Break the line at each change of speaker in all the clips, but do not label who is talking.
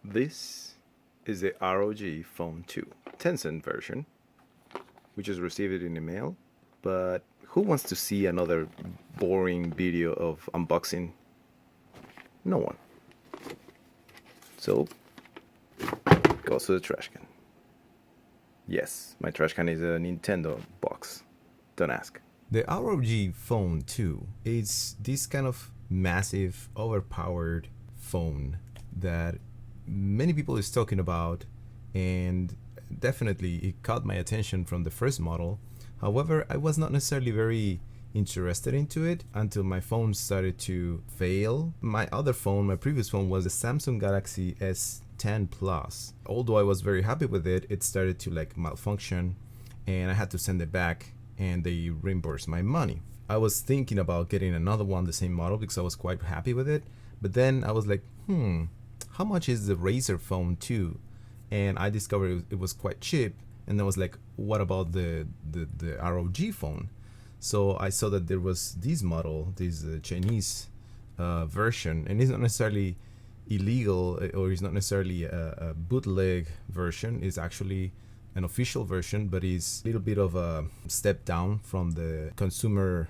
This is the ROG Phone II Tencent version. We just received it in the mail, but who wants to see another boring video of unboxing? No one. So, goes to the trash can. Yes, my trash can is a Nintendo box. Don't ask. The ROG Phone II is this kind of massive, overpowered phone that many people is talking about, and definitely it caught my attention from the first model. However, I was not necessarily very interested into it until my phone started to fail. My other phone, my previous phone, was the Samsung Galaxy S10 Plus. Although I was very happy with it, it started to like malfunction and I had to send it back and they reimbursed my money. I was thinking about getting another one, the same model, because I was quite happy with it. But then I was like, how much is the Razer Phone II? And I discovered it was quite cheap. And I was like, what about the ROG phone? So I saw that there was this model, this Chinese version, and it's not necessarily illegal, or it's not necessarily a bootleg version. It's actually an official version, but it's a little bit of a step down from the consumer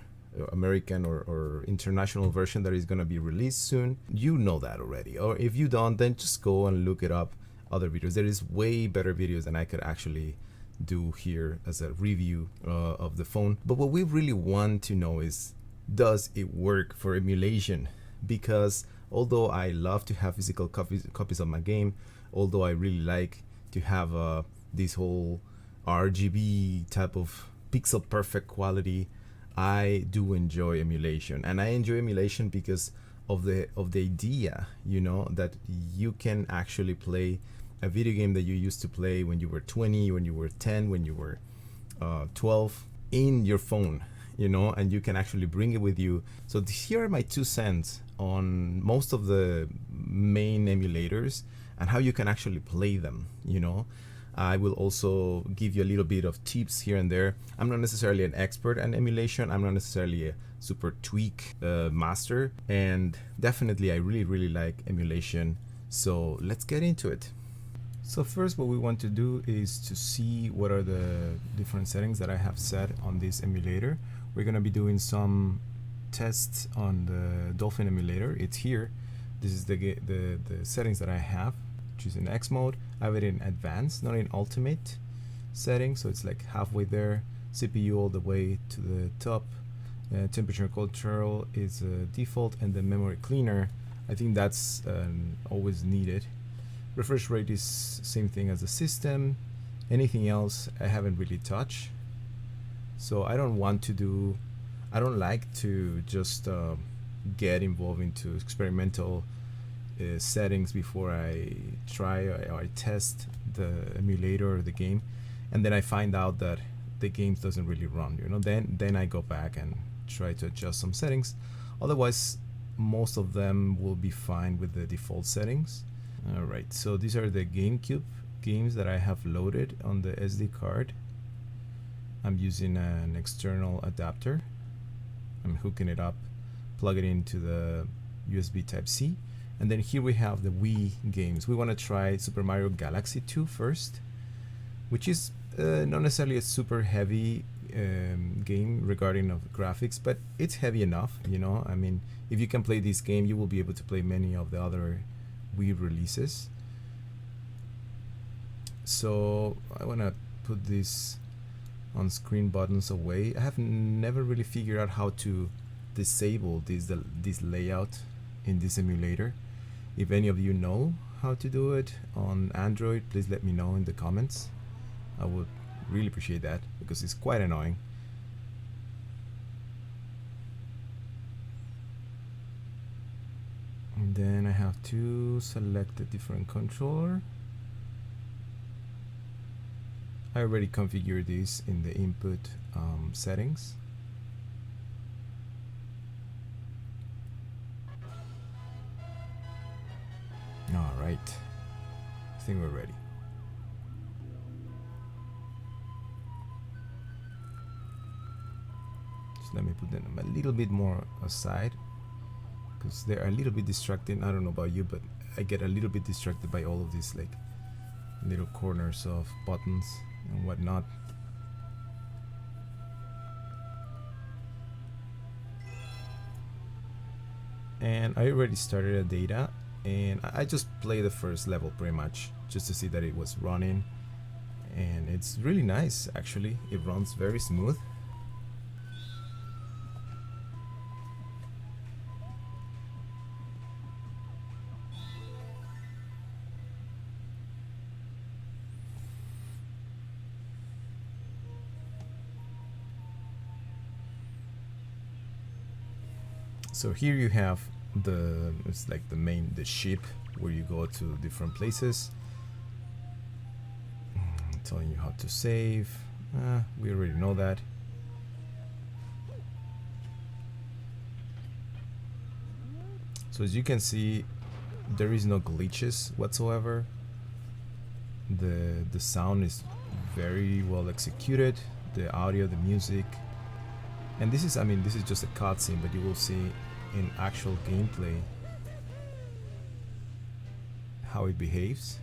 American or international version that is going to be released soon. You know that already, or if you don't, then just go and look it up. Other videos, there is way better videos than I could actually do here as a review of the phone. But what we really want to know is, does it work for emulation? Because although I love to have physical copies of my game, although I really like to have this whole RGB type of pixel perfect quality, I do enjoy emulation. And I enjoy emulation because of the idea, you know, that you can actually play a video game that you used to play when you were 20, when you were 10, when you were 12 in your phone, you know, and you can actually bring it with you. So here are my 2 cents on most of the main emulators and how you can actually play them, you know. I will also give you a little bit of tips here and there. I'm not necessarily an expert in emulation. I'm not necessarily a super tweak master, and definitely I really like emulation. So let's get into it. So first, what we want to do is to see what are the different settings that I have set on this emulator. We're going to be doing some tests on the Dolphin emulator. It's here. This is the settings that I have, which is in X mode. I have it in advanced, not in ultimate setting, so it's like halfway there. CPU all the way to the top. Temperature control is default, and the memory cleaner, I think that's always needed. Refresh rate is same thing as the system. Anything else I haven't really touched. So I don't like to just get involved into experimental settings before I try or I test the emulator or the game, and then I find out that the game doesn't really run, you know. Then I go back and try to adjust some settings. Otherwise, most of them will be fine with the default settings. Alright, so these are the GameCube games that I have loaded on the SD card. I'm using an external adapter. I'm hooking it up, plug it into the USB Type-C, and then here we have the Wii games. We want to try Super Mario Galaxy 2 first, which is not necessarily a super heavy game regarding of graphics, but it's heavy enough, you know. I mean, if you can play this game, you will be able to play many of the other Wii releases. So I want to put these on screen buttons away. I have never really figured out how to disable this layout in this emulator. If any of you know how to do it on Android, please let me know in the comments. I would really appreciate that because it's quite annoying. And then I have to select a different controller. I already configured this in the input settings. All right, I think we're ready. Just let me put them a little bit more aside, because they are a little bit distracting. I don't know about you, but I get a little bit distracted by all of these like little corners of buttons and whatnot. And I already started a data, and I just play the first level pretty much just to see that it was running, and it's really nice actually. It runs very smooth. So here you have it's like the ship where you go to different places, telling you how to save. We already know that. So as you can see, there is no glitches whatsoever. The sound is very well executed, the audio, the music. And this is, I mean, this is just a cutscene, but you will see in actual gameplay how it behaves.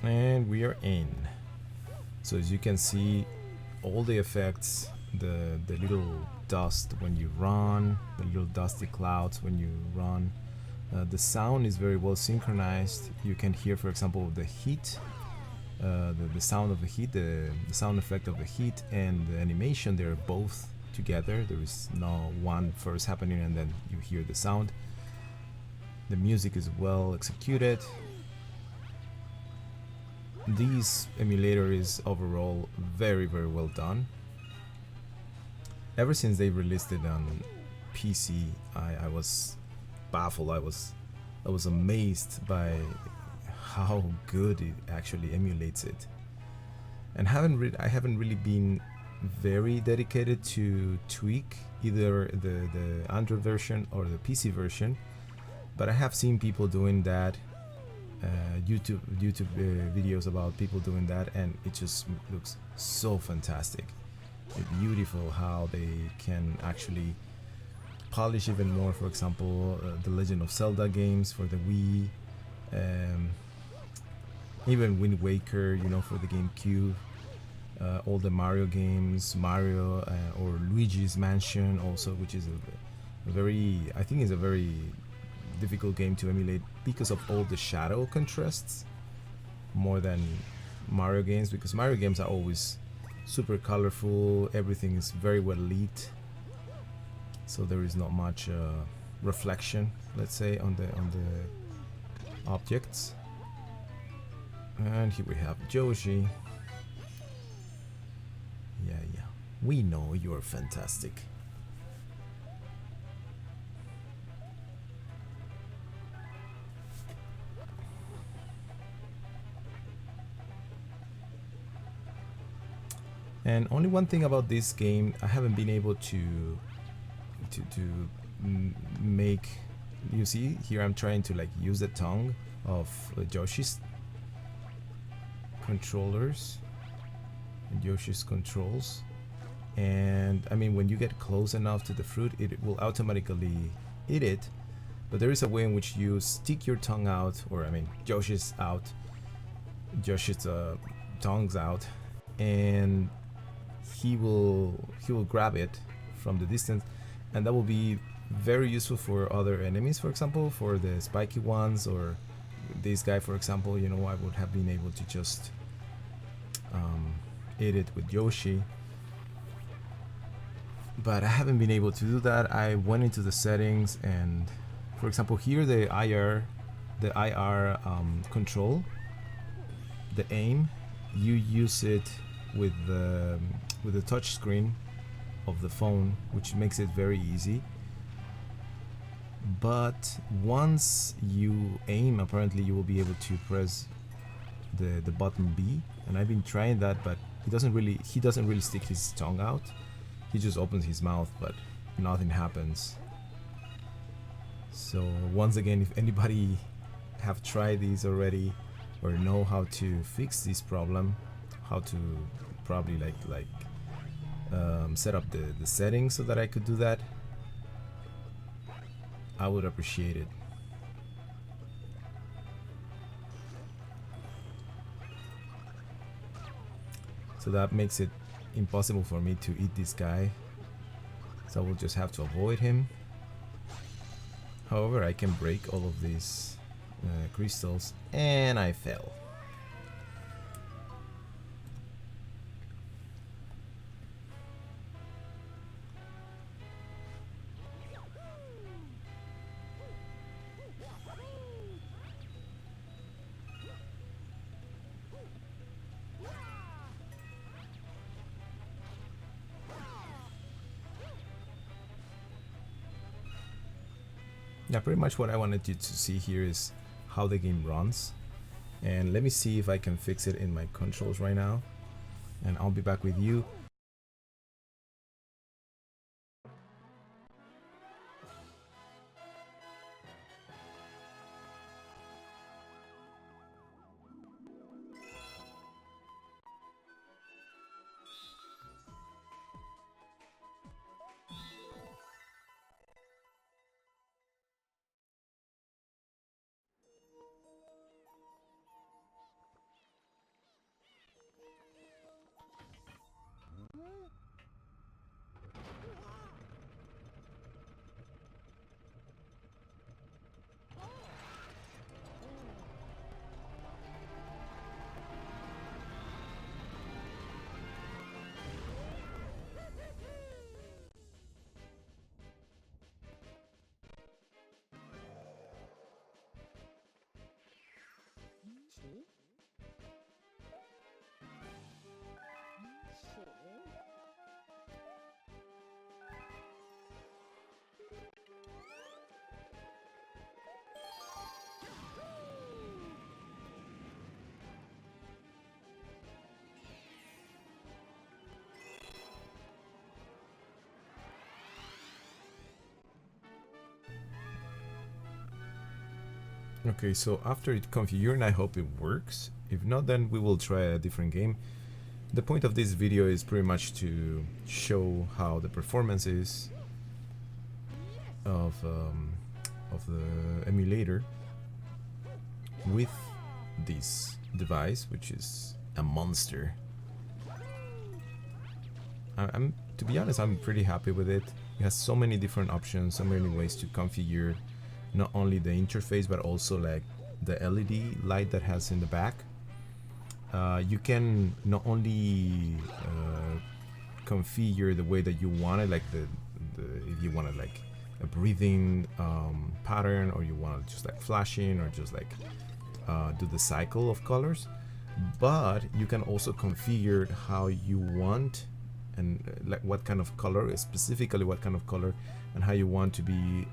And we are in. So as you can see, all the effects, the little dust when you run, the little dusty clouds when you run, the sound is very well synchronized. You can hear, for example, the heat, the sound of the heat, the sound effect of the heat and the animation. They're both together. There is no one first happening and then you hear the sound. The music is well executed. This emulator is overall very well done. Ever since they released it on PC, I was baffled. I was amazed by how good it actually emulates it. And I haven't really been very dedicated to tweak either the Android version or the PC version, but I have seen people doing that. YouTube videos about people doing that, and it just looks so fantastic. It's beautiful how they can actually polish even more. For example, the Legend of Zelda games for the Wii, even Wind Waker, you know, for the GameCube, all the Mario games, Mario or Luigi's Mansion also, which is a very, I think is a very difficult game to emulate because of all the shadow contrasts more than Mario games, because Mario games are always super colorful, everything is very well lit, so there is not much reflection, let's say, on the objects. And here we have Yoshi. Yeah, we know you're fantastic. And only one thing about this game, I haven't been able to make. You see here, I'm trying to like use the tongue of Yoshi's controllers, Yoshi's controls, and I mean, when you get close enough to the fruit, it will automatically eat it. But there is a way in which you stick your tongue out, or I mean, Yoshi's tongue's out, and he will grab it from the distance, and that will be very useful for other enemies, for example, for the spiky ones, or this guy, for example. You know, I would have been able to just eat it with Yoshi. but I haven't been able to do that. I went into the settings, and for example here the IR control, the aim, you use it with the touch screen of the phone, which makes it very easy. But once you aim, apparently you will be able to press the button B, and I've been trying that, but he doesn't really stick his tongue out. He just opens his mouth, but nothing happens. So once again, if anybody have tried these already or know how to fix this problem, how to probably set up the settings so that I could do that, I would appreciate it. So that makes it impossible for me to eat this guy, so I will just have to avoid him. However, I can break all of these crystals, and I fell. Yeah, pretty much what I wanted you to see here is how the game runs, and let me see if I can fix it in my controls right now, and I'll be back with you. Okay, so after it configured, I hope it works. If not, then we will try a different game. The point of this video is pretty much to show how the performance is of the emulator with this device, which is a monster. To be honest, I'm pretty happy with it. It has so many different options, so many ways to configure not only the interface but also like the LED light that has in the back. You can not only configure the way that you want it, like if you want it like a breathing pattern, or you want it just like flashing, or just like do the cycle of colors, but you can also configure how you want, and like what kind of color, specifically what kind of color, and how you want to be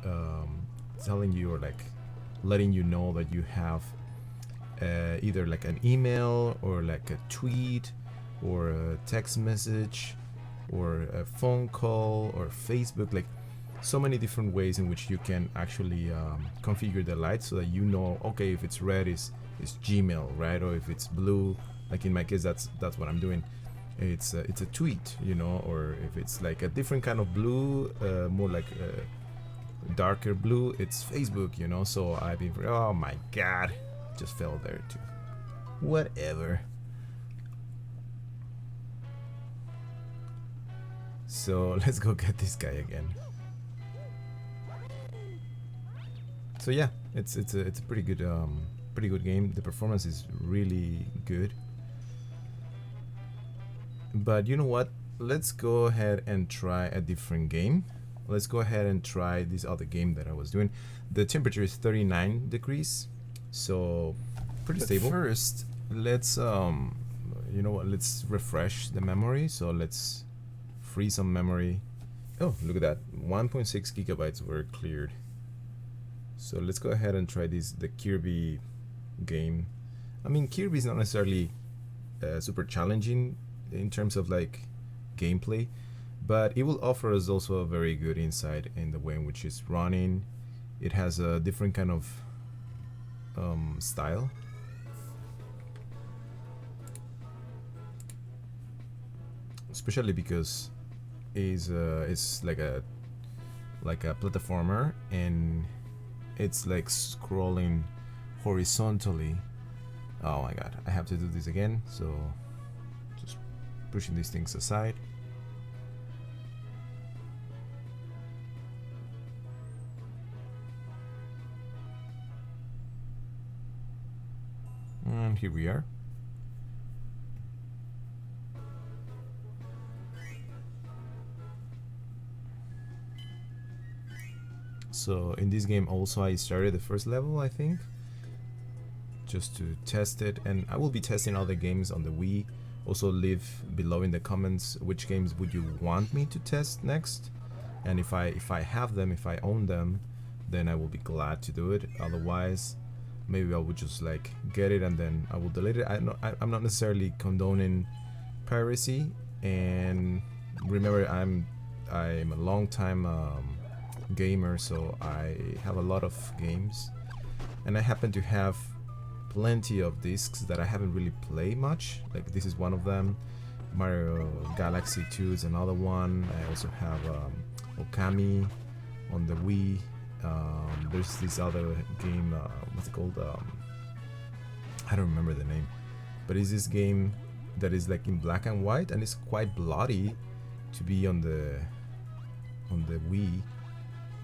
telling you, or like letting you know that you have either like an email, or like a tweet, or a text message, or a phone call, or Facebook. Like so many different ways in which you can actually configure the light, so that you know, okay, if it's red is Gmail, right? Or if it's blue, like in my case, that's what I'm doing, it's a tweet, you know. Or if it's like a different kind of blue, more like darker blue, it's Facebook, you know. So I've been, oh my god, just fell there too. Whatever. So let's go get this guy again. So yeah, it's a pretty good game. The performance is really good. But you know what? let's go ahead and try a different game. Let's go ahead and try this other game that I was doing. The temperature is 39 degrees, so pretty stable. First, let's you know what, let's refresh the memory. So let's free some memory. Oh, look at that, 1.6 gigabytes were cleared. So let's go ahead and try the Kirby game. I mean, Kirby is not necessarily super challenging in terms of like gameplay, but it will offer us also a very good insight in the way in which it's running. It has a different kind of style. Especially because it's like a platformer, and it's like scrolling horizontally. Oh my god, I have to do this again, so just pushing these things aside. And here we are. So in this game also I started the first level, I think, just to test it, and I will be testing other games on the Wii. Also leave below in the comments which games would you want me to test next, and if I have them, if I own them, then I will be glad to do it. Otherwise, maybe I would just like get it and then I will delete it. I'm not necessarily condoning piracy, and remember I'm a long time gamer, so I have a lot of games, and I happen to have plenty of discs that I haven't really played much. Like this is one of them. Mario Galaxy 2 is another one. I also have Okami on the Wii. There's this other game, what's it called? I don't remember the name, but it's this game that is like in black and white, and it's quite bloody to be on the Wii.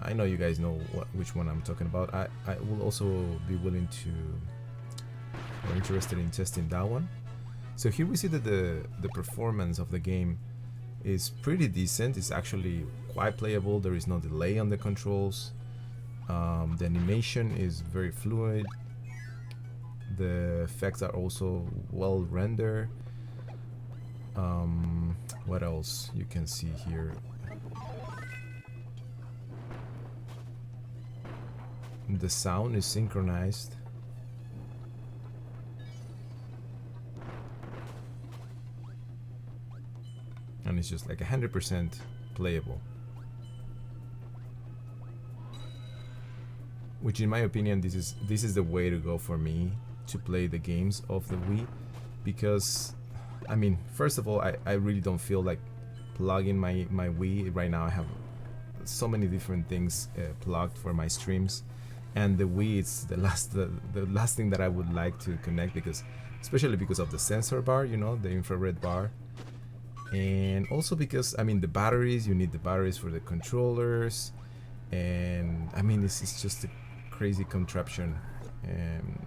I know you guys know which one I'm talking about. I will also be willing to, or interested in testing that one. So here we see that the performance of the game is pretty decent. It's actually quite playable. There is no delay on the controls. The animation is very fluid. The effects are also well rendered. What else you can see here? The sound is synchronized. And it's just like 100% playable. Which in my opinion, this is the way to go for me to play the games of the Wii, because I mean, first of all, I really don't feel like plugging my Wii right now. I have so many different things plugged for my streams, and the Wii is the last thing that I would like to connect, because especially because of the sensor bar, you know, the infrared bar, and also because I mean the batteries, you need the batteries for the controllers, and I mean it's just a crazy contraption. And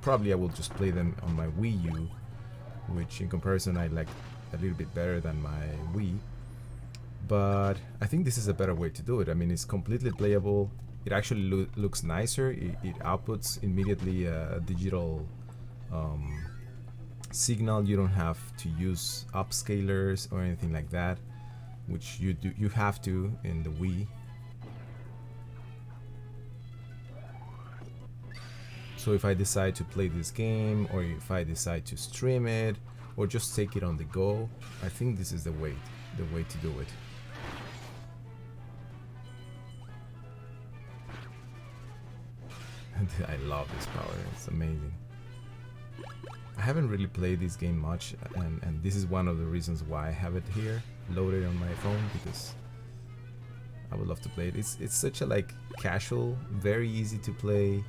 probably I will just play them on my Wii U, which in comparison I like a little bit better than my Wii. But I think this is a better way to do it. I mean, it's completely playable. It actually looks nicer. It outputs immediately a digital signal. You don't have to use upscalers or anything like that, which you have to in the Wii. So if I decide to play this game, or if I decide to stream it, or just take it on the go, I think this is the way to do it. I love this power, it's amazing. I haven't really played this game much, and this is one of the reasons why I have it here loaded on my phone, because I would love to play it. It's such a like casual, very easy to play.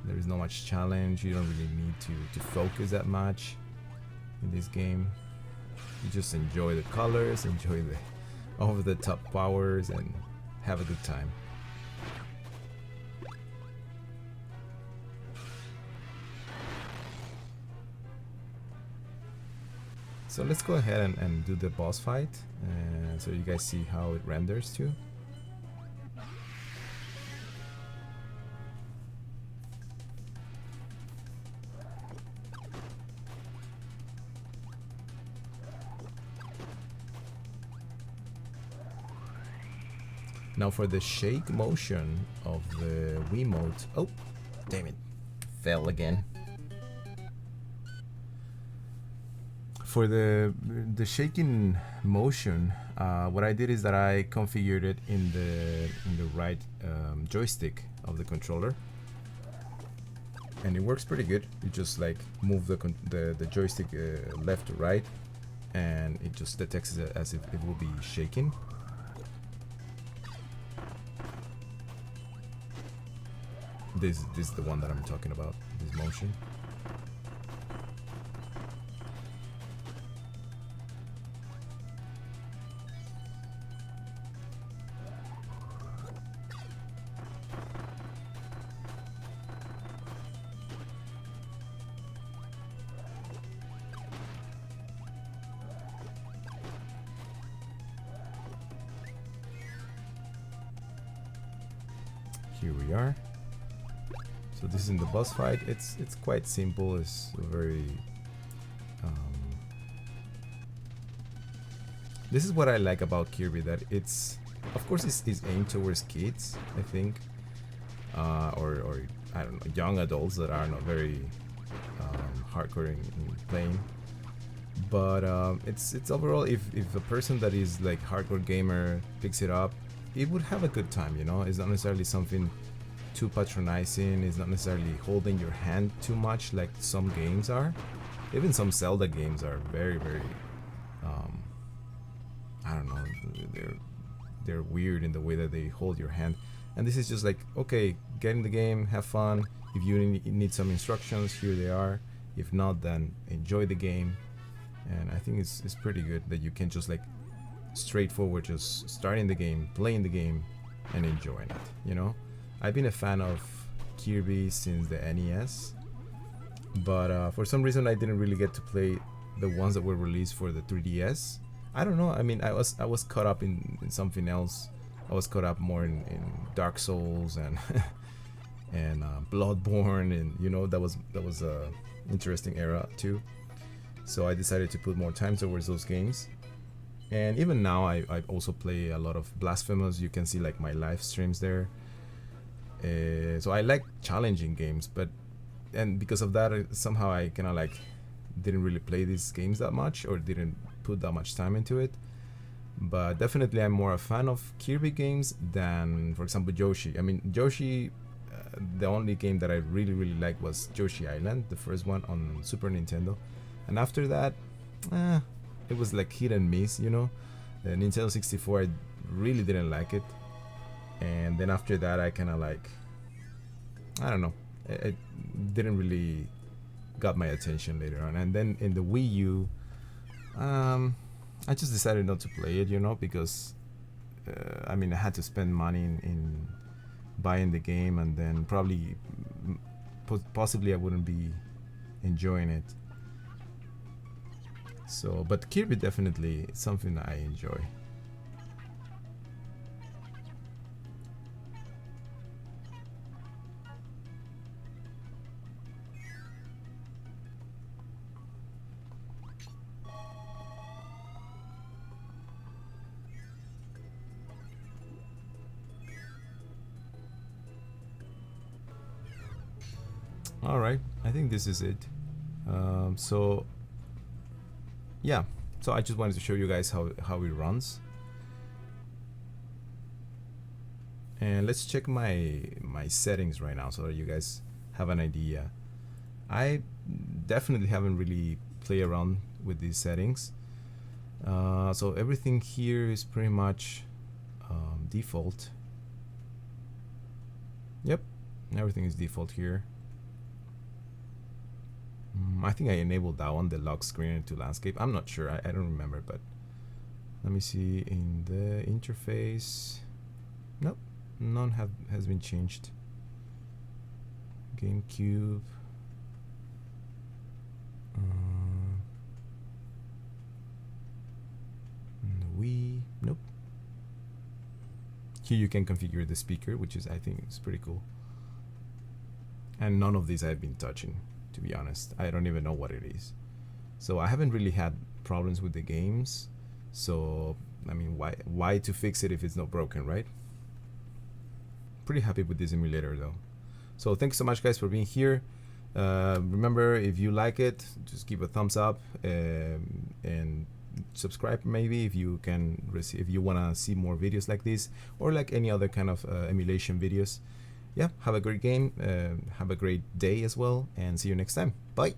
There is not much challenge. You don't really need to focus that much in this game. You just enjoy the colors, enjoy the over-the-top powers, and have a good time. So let's go ahead and do the boss fight, so you guys see how it renders too. Now for the shake motion of the Wiimote. Oh, damn it, fell again. For the shaking motion, what I did is that I configured it in the right joystick of the controller, and it works pretty good. You just like move the joystick left to right, and it just detects it as if it will be shaking. This is the one that I'm talking about, this motion. Here we are. So this is in the boss fight. It's quite simple. It's very this is what I like about Kirby, that it's, of course, it's aimed towards kids, I think, or I don't know, young adults that are not very hardcore in playing. But it's overall, if a person that is like hardcore gamer picks it up, it would have a good time, you know. It's not necessarily something too patronizing. It's not necessarily holding your hand too much like some games are. Even some Zelda games are very I don't know, they're weird in the way that they hold your hand. And this is just like, okay, get in the game, have fun. If you need some instructions, here they are. If not, then enjoy the game. And I think it's pretty good that you can just like straightforward just starting the game, playing the game, and enjoying it, you know. I've been a fan of Kirby since the NES, but for some reason I didn't really get to play the ones that were released for the 3DS. I don't know, I mean, I was caught up in something else. I was caught up more in Dark Souls and and Bloodborne, and you know, that was a interesting era too. So I decided to put more time towards those games. And even now I also play a lot of Blasphemous. You can see like my live streams there. So I like challenging games, and because of that, somehow I kind of like didn't really play these games that much, or didn't put that much time into it. But definitely I'm more a fan of Kirby games than, for example, Yoshi. I mean, Yoshi, the only game that I really liked was Yoshi Island, the first one on Super Nintendo. And after that, it was like hit and miss, you know. The Nintendo 64, I really didn't like it. And then after that, I kind of like, I don't know, it didn't really got my attention later on. And then in the Wii U, I just decided not to play it, you know, because I mean, I had to spend money in buying the game, and then probably possibly I wouldn't be enjoying it. So, but Kirby definitely is something I enjoy. All right, I think this is it. So yeah, so I just wanted to show you guys how it runs. And let's check my settings right now so that you guys have an idea. I definitely haven't really played around with these settings. So everything here is pretty much default. Yep, everything is default here. I think I enabled that one, the lock screen to landscape. I'm not sure, I don't remember, but let me see in the interface. Nope, none has been changed. GameCube. we? Nope. Here you can configure the speaker, which is, I think, is pretty cool. And none of these I've been touching, to be honest. I don't even know what it is. So I haven't really had problems with the games. So, I mean, why to fix it if it's not broken, right? Pretty happy with this emulator though. So thanks so much guys for being here. Remember, if you like it, just give a thumbs up and subscribe maybe if you can if you want to see more videos like this or like any other kind of emulation videos. Yeah, have a great game, have a great day as well, and see you next time. Bye.